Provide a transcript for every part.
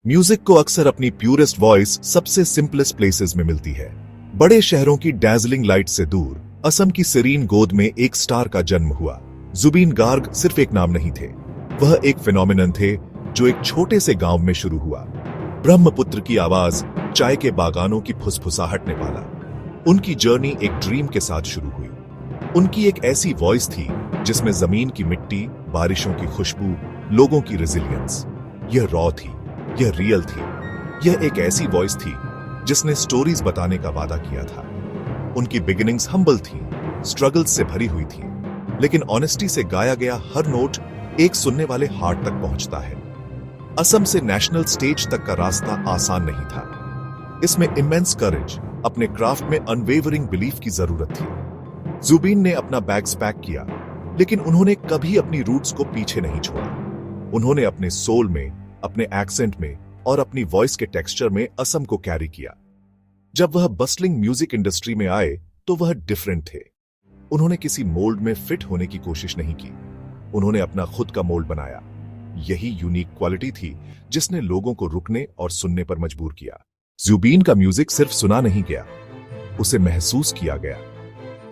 Music को अक्सर अपनी प्यूरेस्ट वॉइस सबसे सिंपलेस्ट प्लेसेस में मिलती है। बड़े शहरों की डैजलिंग लाइट से दूर असम की सीरीन गोद में एक स्टार का जन्म हुआ। जुबीन गार्ग सिर्फ एक नाम नहीं थे, वह एक फिनोमिनन थे जो एक छोटे से गांव में शुरू हुआ। ब्रह्मपुत्र की आवाज, चाय के बागानों की फुसफुसाहट ने पाला। उनकी जर्नी एक ड्रीम के साथ शुरू हुई। उनकी एक ऐसी वॉइस थी जिसमें जमीन की मिट्टी, बारिशों की खुशबू, लोगों की रेजिलियंस, यह रॉ थी, यह रियल थी। यह एक ऐसी वॉइस थी जिसने स्टोरीज बताने का वादा किया था। उनकी बिगिनिंग्स हम्बल थी, स्ट्रगल्स से भरी हुई थी, लेकिन ऑनेस्टी से गाया गया हर नोट एक सुनने वाले हार्ट तक पहुंचता है। असम से नेशनल स्टेज तक का रास्ता आसान नहीं था। इसमें इमेंस करेज, अपने क्राफ्ट में अनवेवरिंग बिलीफ की जरूरत थी। जुबीन ने अपना बैग्स पैक किया, लेकिन उन्होंने कभी अपनी रूट्स को पीछे नहीं छोड़ा। उन्होंने अपने सोल में, अपने एक्सेंट में और अपनी वॉइस के टेक्सचर में असम को कैरी किया। जब वह बस्लिंग म्यूजिक इंडस्ट्री में आए तो वह डिफरेंट थे। उन्होंने किसी मोल्ड में फिट होने की कोशिश नहीं की, उन्होंने अपना खुद का मोल्ड बनाया। यही यूनिक क्वालिटी थी जिसने लोगों को रुकने और सुनने पर मजबूर किया। जुबीन का म्यूजिक सिर्फ सुना नहीं गया, उसे महसूस किया गया।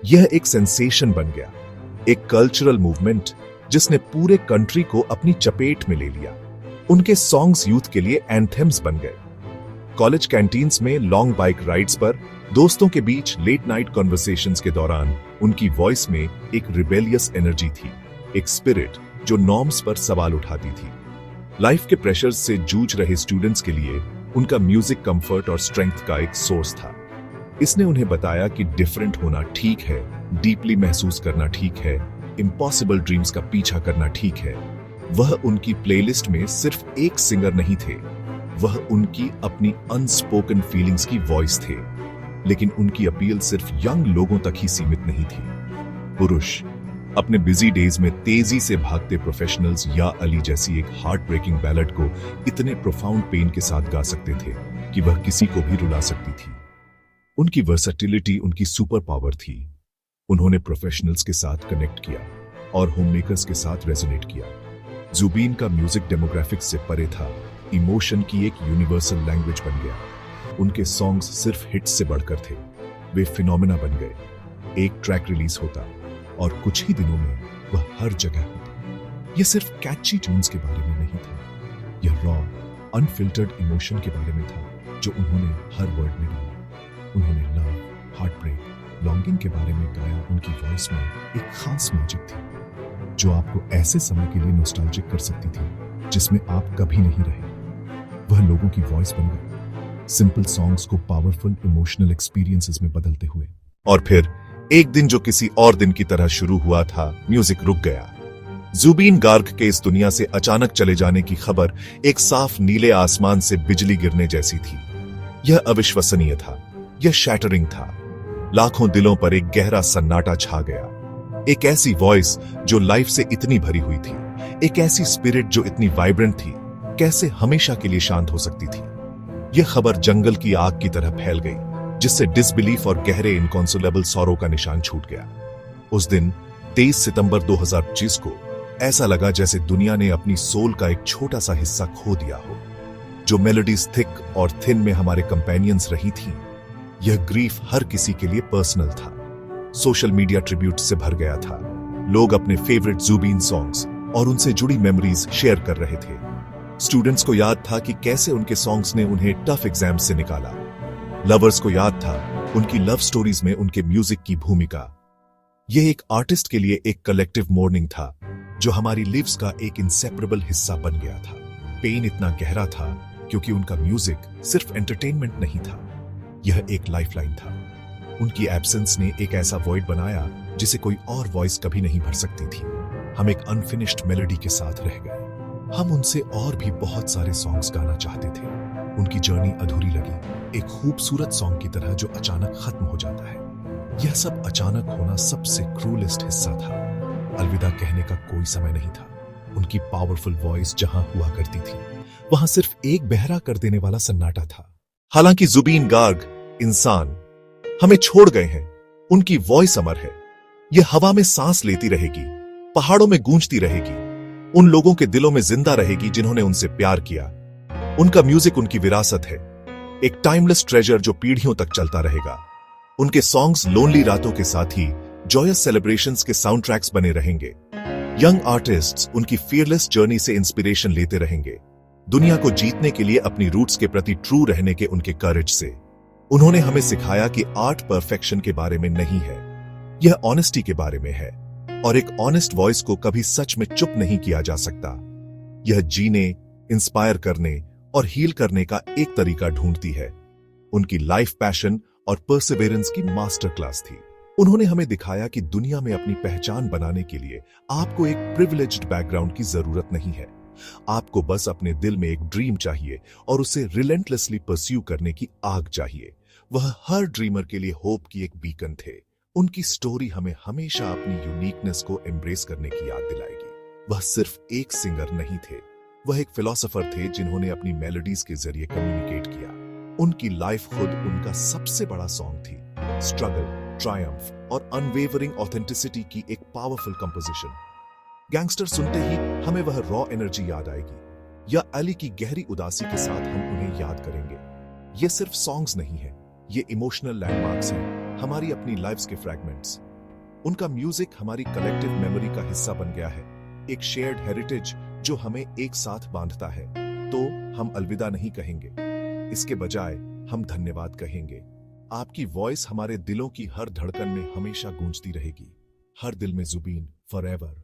यह एक सेंसेशन बन गया, एक कल्चरल मूवमेंट जिसने पूरे कंट्री को अपनी चपेट में ले लिया। उनके सॉन्ग्स यूथ के लिए एंथेम्स बन गए। कॉलेज कैंटीन्स में लॉन्ग बाइक राइड्स पर, दोस्तों के बीच लेट नाइट कॉन्वर्सेशंस के दौरान उनकी वॉइस में एक रिबेलियस एनर्जी थी, एक स्पिरिट जो नॉर्म्स पर सवाल उठाती थी। लाइफ के प्रेशर्स से जूझ रहे स्टूडेंट्स के लिए उनका म्यूजिक कंफर्ट और स्ट्रेंथ का एक सोर्स था। इसने उन्हें बताया कि डिफरेंट होना ठीक है, डीपली महसूस करना ठीक है, इम्पॉसिबल ड्रीम्स का पीछा करना ठीक है। वह उनकी प्लेलिस्ट में सिर्फ एक सिंगर नहीं थे, वह उनकी अपनी अनस्पोकन फीलिंग्स की वॉइस थे। लेकिन उनकी अपील सिर्फ यंग लोगों तक ही सीमित नहीं थी। पुरुष अपने बिजी डेज में तेजी से भागते प्रोफेशनल्स या अली जैसी एक हार्ट ब्रेकिंग बैलेड को इतने प्रोफाउंड पेन के साथ गा सकते थे कि वह किसी को भी रुला सकती थी। उनकी वर्सेटिलिटी उनकी सुपर पावर थी। उन्होंने प्रोफेशनल्स के साथ कनेक्ट किया और होममेकर्स के साथ रेजोनेट किया। जुबीन का म्यूजिक डेमोग्राफिक्स से परे था, इमोशन की एक यूनिवर्सल लैंग्वेज बन गया। उनके सॉन्ग्स सिर्फ हिट्स से बढ़कर थे, वे फिनोमिना बन गए। एक ट्रैक रिलीज होता और कुछ ही दिनों में वह हर जगह होता। यह सिर्फ कैची ट्यून्स के बारे में नहीं था, यह रॉ, अनफिल्टर्ड इमोशन के बारे में था जो उन्होंने हर वर्ड में डाला। उन्होंने लव, हार्ट ब्रेक, लॉन्गिंग के बारे में गाया। उनकी वॉइस में एक खास मैजिक थी जो आपको ऐसे समय के लिए नॉस्टैल्जिक कर सकती थी जिसमें आप कभी नहीं रहे। वह लोगों की वॉइस बन गई, सिंपल सॉन्ग्स को पावरफुल इमोशनल एक्सपीरियंसेस में बदलते हुए। और फिर एक दिन जो किसी और दिन की तरह शुरू हुआ था, म्यूजिक रुक गया। जुबीन गार्ग के इस दुनिया से अचानक चले जाने की खबर एक साफ नीले आसमान से बिजली गिरने जैसी थी। यह अविश्वसनीय था, यह शैटरिंग था। लाखों दिलों पर एक गहरा सन्नाटा छा गया। एक ऐसी वॉइस जो लाइफ से इतनी भरी हुई थी, एक ऐसी स्पिरिट जो इतनी वाइब्रेंट थी, कैसे हमेशा के लिए शांत हो सकती थी। यह खबर जंगल की आग की तरह फैल गई, जिससे डिसबिलीफ और गहरे इनकॉन्सोलेबल सॉरो का निशान छूट गया। उस दिन 23 सितंबर 2025 को ऐसा लगा जैसे दुनिया ने अपनी सोल का एक छोटा सा हिस्सा खो दिया हो। जो मेलोडीज थिक और थिन में हमारे कंपेनियंस रही थी, यह ग्रीफ हर किसी के लिए पर्सनल था। सोशल मीडिया ट्रिब्यूट से भर गया था। लोग अपने फेवरेट जुबीन सॉन्ग्स और उनसे जुड़ी मेमोरीज शेयर कर रहे थे। स्टूडेंट्स को याद था कि कैसे उनके सॉन्ग्स ने उन्हें टफ एग्जाम से निकाला। लवर्स को याद था उनकी लव स्टोरीज में उनके म्यूजिक की भूमिका। यह एक आर्टिस्ट के लिए एक कलेक्टिव मॉर्निंग था जो हमारी लिव्स का एक इंसेपरेबल हिस्सा बन गया था। पेन इतना गहरा था क्योंकि उनका म्यूजिक सिर्फ एंटरटेनमेंट नहीं था, यह एक लाइफलाइन था। उनकी एब्सेंस ने एक ऐसा वॉइड बनाया जिसे कोई और वॉइस कभी नहीं भर सकती थी। हम एक अनफिनिश्ड मेलोडी के साथ रह गए। हम उनसे और भी बहुत सारे सॉन्ग्स गाना चाहते थे। उनकी जर्नी अधूरी लगी, एक खूबसूरत सॉन्ग की तरह जो अचानक खत्म हो जाता है। यह सब अचानक होना सबसे क्रूलेस्ट हिस्सा था। अलविदा कहने का कोई समय नहीं था। उनकी पावरफुल वॉइस जहां हुआ करती थी, वहां सिर्फ एक बहरा कर देने वाला सन्नाटा था। हालांकि जुबीन गार्ग इंसान हमें छोड़ गए हैं, उनकी वॉइस अमर है। यह हवा में सांस लेती रहेगी, पहाड़ों में गूंजती रहेगी, उन लोगों के दिलों में जिंदा रहेगी जिन्होंने उनसे प्यार किया। उनका म्यूजिक उनकी विरासत है, एक टाइमलेस ट्रेजर जो पीढ़ियों तक चलता रहेगा। उनके सॉन्ग्स लोनली रातों के साथ ही जॉयस सेलिब्रेशंस के साउंड ट्रैक्स बने रहेंगे। यंग आर्टिस्ट्स उनकी फियरलेस जर्नी से इंस्पिरेशन लेते रहेंगे, दुनिया को जीतने के लिए अपनी रूट्स के प्रति ट्रू रहने के उनके करेज से। उन्होंने हमें सिखाया कि आर्ट परफेक्शन के बारे में नहीं है, यह ऑनेस्टी के बारे में है, और एक ऑनेस्ट वॉइस को कभी सच में चुप नहीं किया जा सकता। यह जीने, इंस्पायर करने और हील करने का एक तरीका ढूंढती है। उनकी लाइफ पैशन और परसिवेरेंस की मास्टर क्लास थी। उन्होंने हमें दिखाया कि दुनिया में अपनी पहचान बनाने के लिए आपको एक प्रिविलेज्ड बैकग्राउंड की जरूरत नहीं है। आपको बस अपने दिल में एक ड्रीम चाहिए और उसे रिलेंटलेसली परस्यू करने की आग चाहिए। वह हर ड्रीमर के लिए होप की एक बीकन थे। उनकी स्टोरी हमें हमेशा अपनी यूनिकनेस को एम्ब्रेस करने की याद दिलाएगी। वह सिर्फ एक सिंगर नहीं थे, वह एक फिलोसोफर थे जिन्होंने अपनी मेलोडीज के जरिए कम्युनिकेट किया। उनकी लाइफ खुद उनका सबसे बड़ा सॉन्ग थी। स्ट्रगल, ट्रायम्फ और अनवेवरिंग ऑथेंटिसिटी की एक पावरफुल कंपोजिशन। गैंगस्टर सुनते ही हमें वह रॉ एनर्जी याद आएगी, या अली की गहरी उदासी के साथ हम उन्हें याद करेंगे। ये सिर्फ सॉन्ग्स नहीं है, ये इमोशनल लैंडमार्क्स हैं, हमारी अपनी लाइफ्स के फ्रैगमेंट्स। उनका म्यूजिक हमारी कलेक्टिव मेमोरी का हिस्सा बन गया है, एक शेयर्ड हेरिटेज जो हमें एक साथ बांधता है। तो हम अलविदा नहीं कहेंगे, इसके बजाय हम धन्यवाद कहेंगे। आपकी वॉइस हमारे दिलों की हर धड़कन में हमेशा गूंजती रहेगी। हर दिल में जुबीन फॉरएवर।